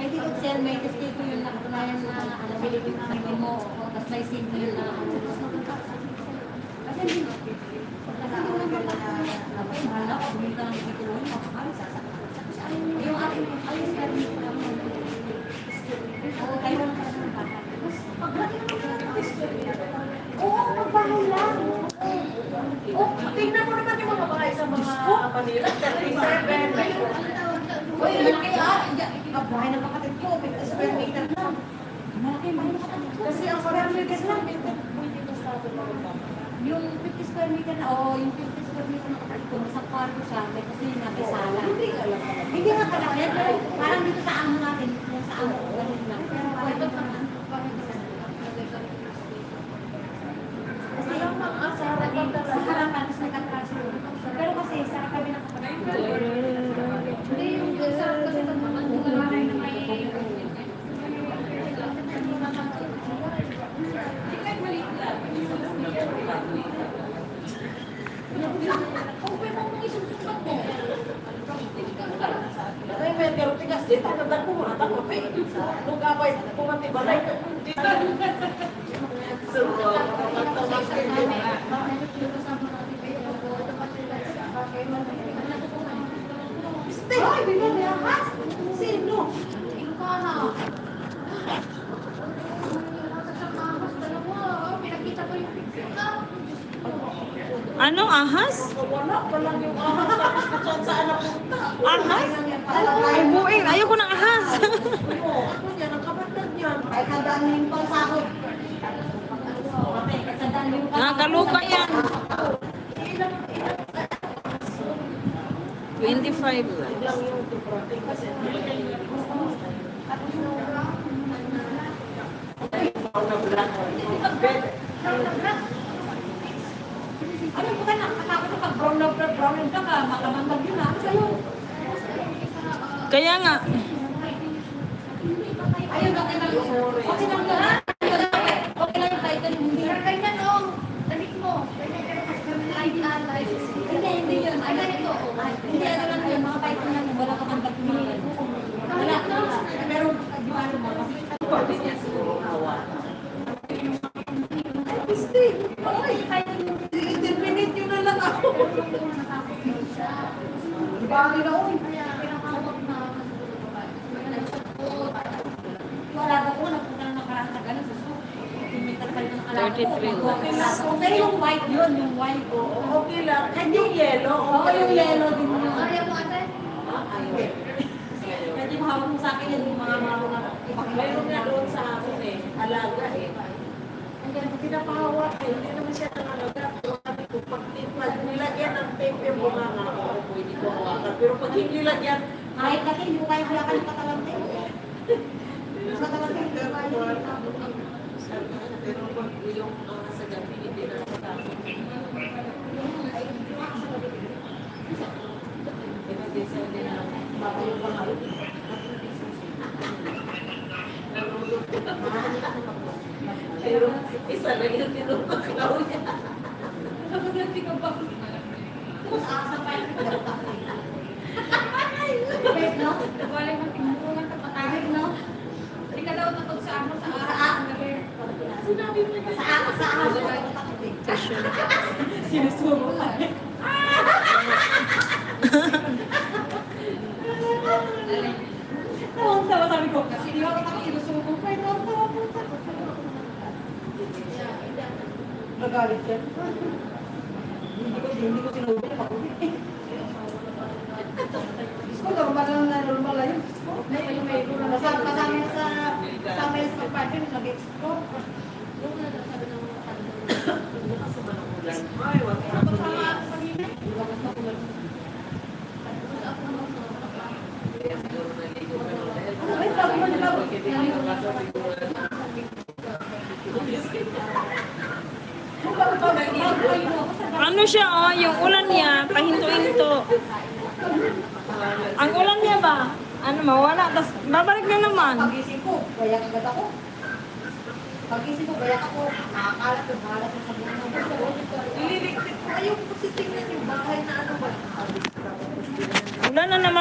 May tikot sir, may testigo yun na katunayan na bilibig na hindi mo, tapos may simple yun na kasi hindi mo. Pagkakataon na mahal na, bumili ka ng itulong, makakali, sasakit. Yung ating ayos ka rin na kayo lang ka ng bata. Oo, pagbahay lang. Tingnan mo naman yung mga bahay sa mga Manila. 37, like, Uy, malaki bahay ng kapatid ko, 50 square meter lang. Malaki bahay ng kapatid ko. kasi ang square meter lang. dito sa atin mga Yung 50 square meter na, yung 50 square meter ng kapatid ko, sa kwarto siya, may kusina, may sala. Hindi ka lang. Hindi nga pala, pero parang dito sa amo natin, yung sa amo ko, ganun lang. Pero pwede naman. Kasi Alam mo, sa harapan sa talaga. harapan, tapos nagkatraso. Pero kasi, sa kami ng kapatid ko. Hindi, yung isa kasi sa mga bahay na may Ay, may pero tigas dito. Tanda ko mga kape. Nung kapay, pumati balay. Dito. So, magtamas kayo din. Ay, bigyan niya, ha? Sino? pinakita ko yung picture. Anong ahas? Wala pa lang yung ahas. Tapos kung saan napunta. Ahas? Ay, buing. Ayoko ng ahas. Oo, ako niya, nakabatag niyan. Ay, tandaan mo yung pangsahod. Okay, tandaan mo yung Nakakaluka yan. 25 lang. Lang yung tuprating kasi. Ano po ka na? Kapag pag brown ka ka, makamangag yun na. Ano sa'yo? Kaya nga, Ayun, okay lang. Okay lang yun, ha? Okay lang yung title, hindi. Ganyan o, damit mo. Hindi yun. Ay, ganito. Hindi, ano lang yun. Mga title lang yun. Wala ka pang tagpilihan. Wala. Pero, yung ano mo, kasi Pwede niya siguro hawa. Gusti. Ay, i-terminate yun na lang ako. bagay na, uy. Wala ba po, nagpunta na nakaraan sa ganun. Gusto, timitar pa rin ang alam ko. 33 lang. Pero yung white yun, yung white. Okay lang. Kahit yung yellow. Oo, yung yellow din yun. Ayaw mo ate? Pwede mo hawak mo sa akin yan, yung mga Mayroon nga doon sa akin eh. Alaga eh. Hanggang pinapahawak eh. Hindi naman siya nangalaga. Pero sabi ko, pag nilagyan ng tape yung bunga nga ako, pwede ko hawakan. Pero pag hindi lagyan, kahit kasi hindi mo kaya hawakan yung katalante. Katalante, hindi mo kaya. pero pag yung sa gabi, hindi na natatapos. Pinag-design din na baka yung mga pero isa lang yung tinutakaw niya. Nagagati ka ba? Tapos asa pa yung katalante. Wait, no? Wala mo tingnan ka patahig, no? Hindi ka daw natog sa amo sa araw. Sinabi mo na Sa asa pa yung katalante. Sinusubo ka. Tawang-tawa sabi ko, kasi di ba ako sinusubo pa, tawang-tawa po. Nagalit yan. Hindi ko sinubo na pag-uwi. Diyos ko, normal lang na normal lang yun. Kasama yun sa pagpapin, nag-explore. ay, wag ka na. Wait, bago mo nila. ano siya yung ulan niya, pahinto-hinto. Ang ulan niya ba? Ano, mawala, tapos babalik na naman. Pag-isip ko, bayak agad ako. Pag-isip ko, bayak ako. Nakakalat ko, bahala sa buhay ng gusto. Ililigpit ko. Ayaw ko kasi tingnan yung bahay na ano ba? Ulan na naman.